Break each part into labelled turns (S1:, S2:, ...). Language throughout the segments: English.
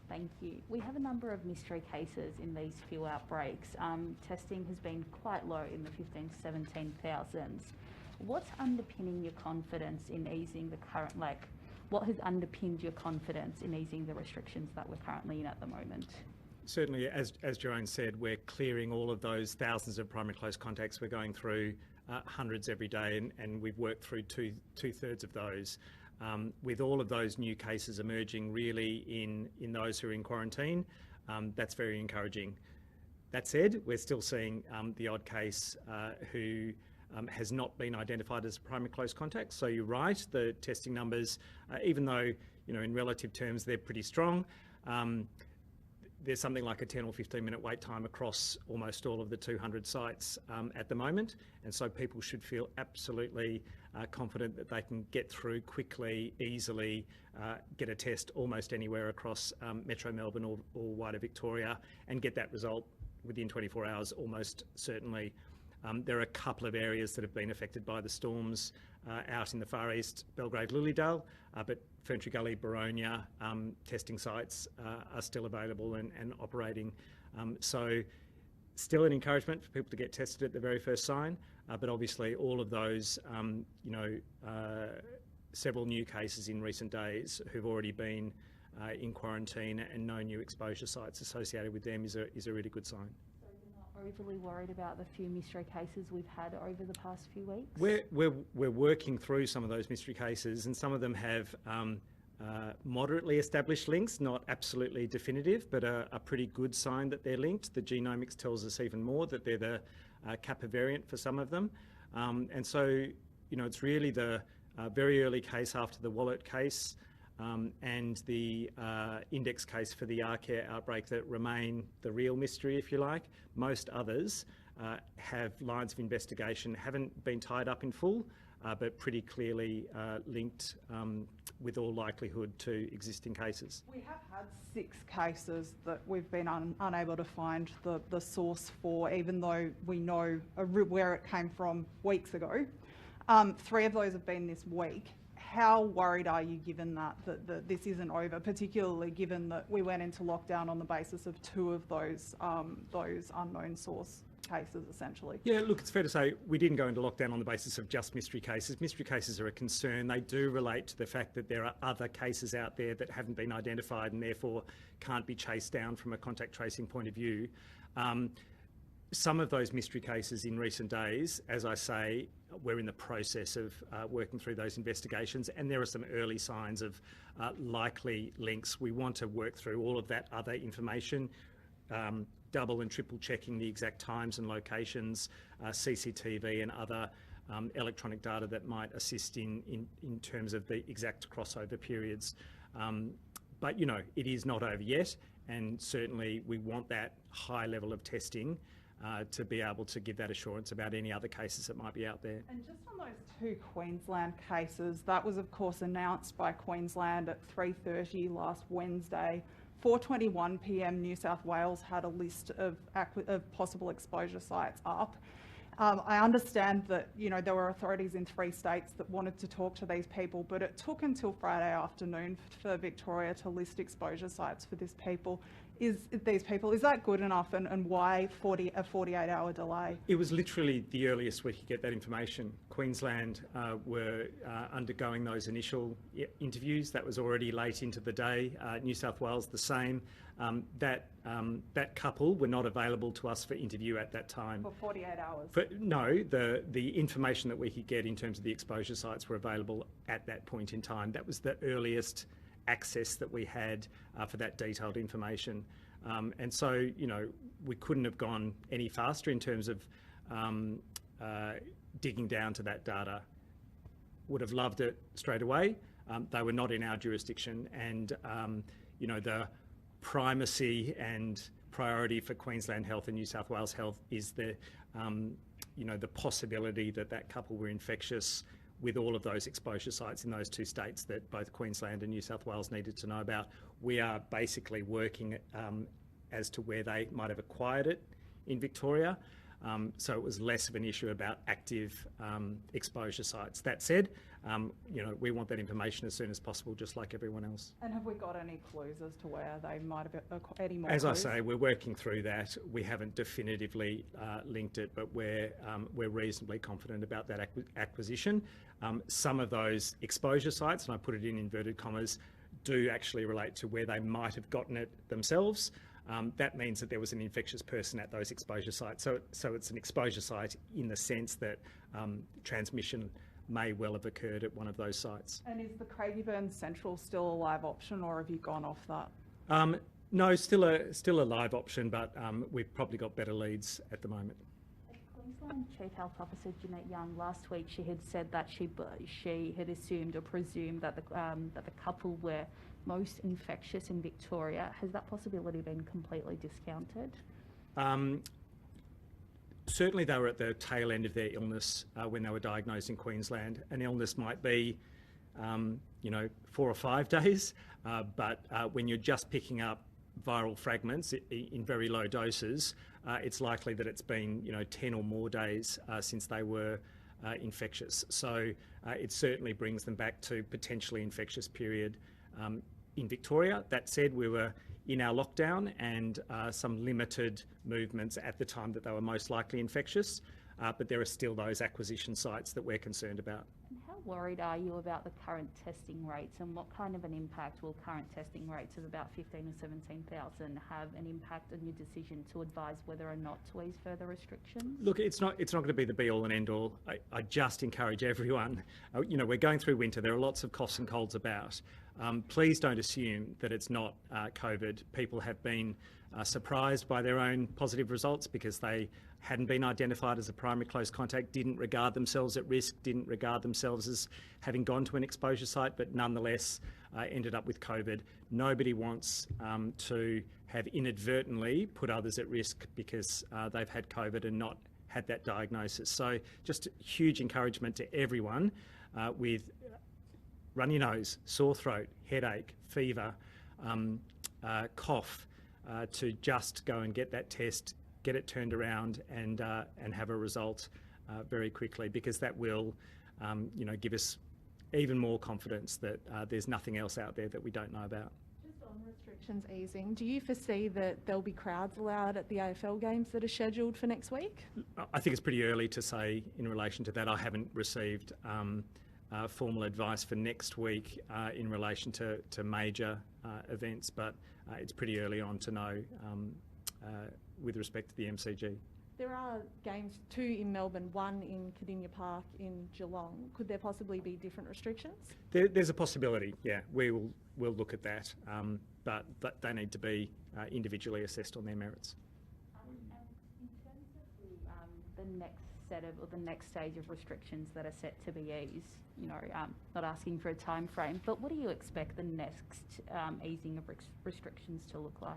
S1: Thank you. We have a number of mystery cases in these few outbreaks. Testing has been quite low in the 15 to 17,000s. What's underpinning your confidence in easing the current, what has underpinned your confidence in easing the restrictions that we're currently in at the moment?
S2: Certainly, as Jerome said, we're clearing all of those thousands of primary close contacts. We're going through hundreds every day, and we've worked through two-thirds of those. With all of those new cases emerging really in those who are in quarantine, that's very encouraging. That said, we're still seeing the odd case who has not been identified as a primary close contact. So you're right, the testing numbers, even though in relative terms they're pretty strong, there's something like a 10 or 15 minute wait time across almost all of the 200 sites at the moment. And so people should feel absolutely confident that they can get through quickly, easily, get a test almost anywhere across Metro Melbourne or wider Victoria and get that result within 24 hours almost certainly. There are a couple of areas that have been affected by the storms out in the far east, Belgrave, Lilydale, but Ferntree Gully, Boronia testing sites are still available and operating. So still an encouragement for people to get tested at the very first sign, but obviously all of those, several new cases in recent days who've already been in quarantine and no new exposure sites associated with them is a really good sign.
S1: Overly worried about the few mystery cases we've had over the past few weeks?
S2: We're working through some of those mystery cases, and some of them have moderately established links, not absolutely definitive, but a pretty good sign that they're linked. The genomics tells us even more that they're the Kappa variant for some of them. And so, it's really the very early case after the Wallet case and the index case for the Arcare outbreak that remain the real mystery, if you like. Most others have lines of investigation, haven't been tied up in full, but pretty clearly linked with all likelihood to existing cases.
S3: We have had 6 cases that we've been unable to find the source for, even though we know where it came from weeks ago. 3 of those have been this week. How worried are you given that this isn't over, particularly given that we went into lockdown on the basis of 2 of those unknown source cases, essentially?
S2: Yeah, look, it's fair to say we didn't go into lockdown on the basis of just mystery cases. Mystery cases are a concern. They do relate to the fact that there are other cases out there that haven't been identified and therefore can't be chased down from a contact tracing point of view. Some of those mystery cases in recent days, as I say, we're in the process of working through those investigations, and there are some early signs of likely links. We want to work through all of that other information, double and triple checking the exact times and locations, CCTV and other electronic data that might assist in terms of the exact crossover periods. But, it is not over yet, and certainly we want that high level of testing to be able to give that assurance about any other cases that might be out there.
S3: And just on those 2 Queensland cases, that was of course announced by Queensland at 3:30 last Wednesday. 4:21 p.m. New South Wales had a list of possible exposure sites up. I understand that there were authorities in 3 states that wanted to talk to these people, but it took until Friday afternoon for Victoria to list exposure sites for these people. Is that good enough, and why a 48-hour delay?
S2: It was literally the earliest we could get that information. Queensland were undergoing those initial interviews. That was already late into the day. New South Wales the same. That couple were not available to us for interview at that time.
S3: For 48 hours?
S2: No, the information that we could get in terms of the exposure sites were available at that point in time. That was the earliest access that we had for that detailed information. And so, we couldn't have gone any faster in terms of digging down to that data. Would have loved it straight away. They were not in our jurisdiction, and, the primacy and priority for Queensland Health and New South Wales Health is the possibility that couple were infectious, with all of those exposure sites in those 2 states that both Queensland and New South Wales needed to know about. We are basically working as to where they might have acquired it in Victoria. So it was less of an issue about active exposure sites. That said, we want that information as soon as possible, just like everyone else.
S3: And have we got any clues as to where they might have any more
S2: As
S3: clues?
S2: I say, we're working through that. We haven't definitively linked it, but we're reasonably confident about that acquisition. Some of those exposure sites, and I put it in inverted commas, do actually relate to where they might have gotten it themselves. That means that there was an infectious person at those exposure sites. So it's an exposure site in the sense that transmission may well have occurred at one of those sites.
S3: And is the Craigieburn Central still a live option, or have you gone off that?
S2: No, still a live option, but we've probably got better leads at the moment.
S1: Queensland Chief Health Officer Jeanette Young, last week she had said that she had assumed or presumed that the couple were most infectious in Victoria. Has that possibility been completely discounted?
S2: Certainly they were at the tail end of their illness when they were diagnosed in Queensland. An illness might be 4 or 5 days, but when you're just picking up viral fragments in very low doses, it's likely that it's been 10 or more days since they were infectious. So it certainly brings them back to potentially infectious period in Victoria. That said, we were in our lockdown and some limited movements at the time that they were most likely infectious, but there are still those acquisition sites that we're concerned about.
S1: And how worried are you about the current testing rates, and what kind of an impact will current testing rates of about 15 or 17,000 have an impact on your decision to advise whether or not to ease further restrictions?
S2: Look, it's not going to be the be all and end all. I just encourage everyone, we're going through winter, there are lots of coughs and colds about. Please don't assume that it's not COVID. People have been surprised by their own positive results because they hadn't been identified as a primary close contact, didn't regard themselves at risk, didn't regard themselves as having gone to an exposure site, but nonetheless ended up with COVID. Nobody wants to have inadvertently put others at risk because they've had COVID and not had that diagnosis. So just huge encouragement to everyone with runny nose, sore throat, headache, fever, cough, to just go and get that test, get it turned around and have a result very quickly, because that will give us even more confidence that there's nothing else out there that we don't know about.
S4: Just on restrictions easing, do you foresee that there'll be crowds allowed at the AFL games that are scheduled for next week?
S2: I think it's pretty early to say in relation to that. I haven't received formal advice for next week in relation to major events, but it's pretty early on to know with respect to the MCG.
S4: There are games, 2 in Melbourne, 1 in Cardinia Park in Geelong. Could there possibly be different restrictions?
S2: There's a possibility, yeah. We'll look at that, but they need to be individually assessed on their merits.
S1: And in terms of the next set of, or the next stage of restrictions that are set to be eased, not asking for a time frame, but what do you expect the next easing of restrictions to look like?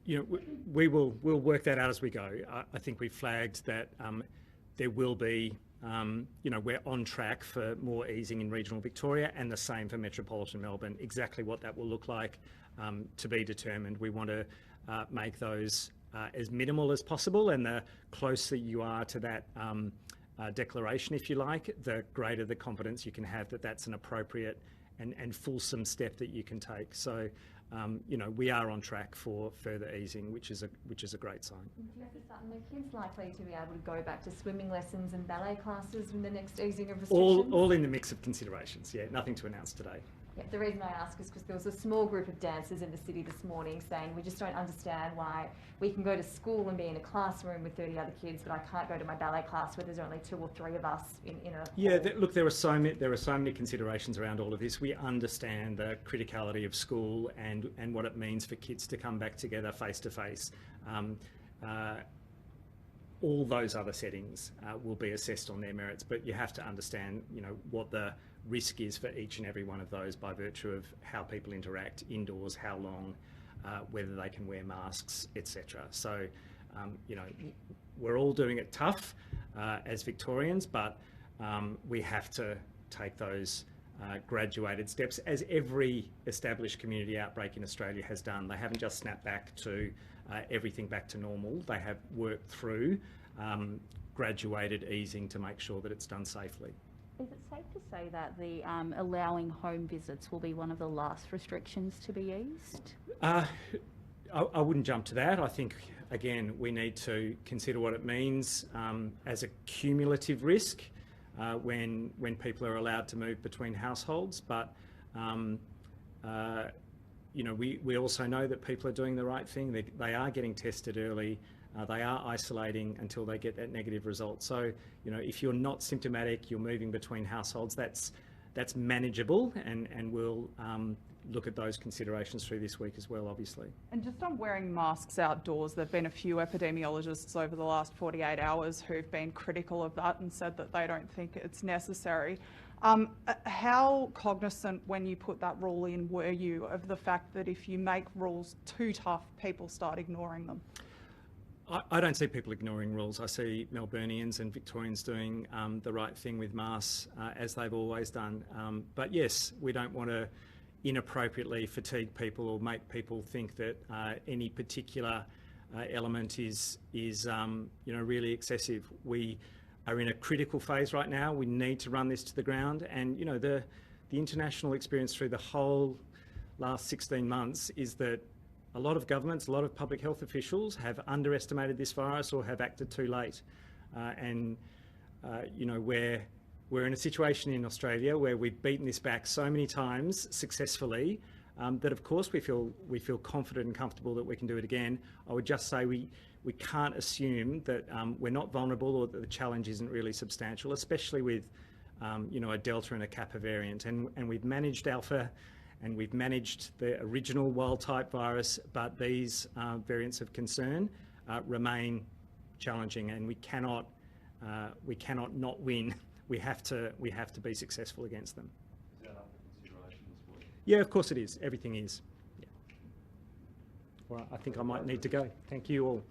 S2: We'll work that out as we go. I think we flagged that there will be, we're on track for more easing in regional Victoria, and the same for metropolitan Melbourne. Exactly what that will look like to be determined. We want to make those as minimal as possible, and the closer you are to that declaration, if you like, the greater the confidence you can have that that's an appropriate and fulsome step that you can take. So, we are on track for further easing, which is a great sign.
S5: Professor Sutton, are kids likely to be able to go back to swimming lessons and ballet classes in the next easing of restrictions?
S2: All in the mix of considerations, yeah, nothing to announce today.
S5: Yeah, the reason I ask is because there was a small group of dancers in the city this morning saying we just don't understand why we can go to school and be in a classroom with 30 other kids, but I can't go to my ballet class where there's only 2 or 3 of us in a
S2: Yeah, look, there are so many considerations around all of this. We understand the criticality of school and what it means for kids to come back together face to face. All those other settings will be assessed on their merits, but you have to understand, what the risk is for each and every one of those by virtue of how people interact indoors, how long, whether they can wear masks, etc. So, we're all doing it tough as Victorians, but we have to take those graduated steps, as every established community outbreak in Australia has done. They haven't just snapped back to everything back to normal. They have worked through graduated easing to make sure that it's done safely.
S1: Is it safe to say that the allowing home visits will be one of the last restrictions to be eased?
S2: I wouldn't jump to that. I think, again, we need to consider what it means as a cumulative risk when people are allowed to move between households. But you know, we also know that people are doing the right thing. They are getting tested early. They are isolating until they get that negative result. So, you know, if you're not symptomatic, you're moving between households, that's manageable, and we'll look at those considerations through this week as well, obviously.
S3: And just on wearing masks outdoors, there have been a few epidemiologists over the last 48 hours who've been critical of that and said that they don't think it's necessary. How cognizant, when you put that rule in, were you of the fact that if you make rules too tough, people start ignoring them?
S2: I don't see people ignoring rules. I see Melburnians and Victorians doing the right thing with masks, as they've always done. But yes, we don't want to inappropriately fatigue people or make people think that any particular element is you know, really excessive. We are in a critical phase right now. We need to run this to the ground, and you know, the international experience through the whole last 16 months is that a lot of governments, a lot of public health officials have underestimated this virus or have acted too late. You know, we're in a situation in Australia where we've beaten this back so many times successfully that of course we feel confident and comfortable that we can do it again. I would just say we can't assume that we're not vulnerable or that the challenge isn't really substantial, especially with you know, a Delta and a Kappa variant. And we've managed Alpha, and we've managed the original wild-type virus, but these variants of concern remain challenging, and we cannot not win. We have to be successful against them.
S6: Is that up for consideration this week?
S2: Yeah, of course it is. Everything is. Yeah. Well, I think I might need to go. Thank you all.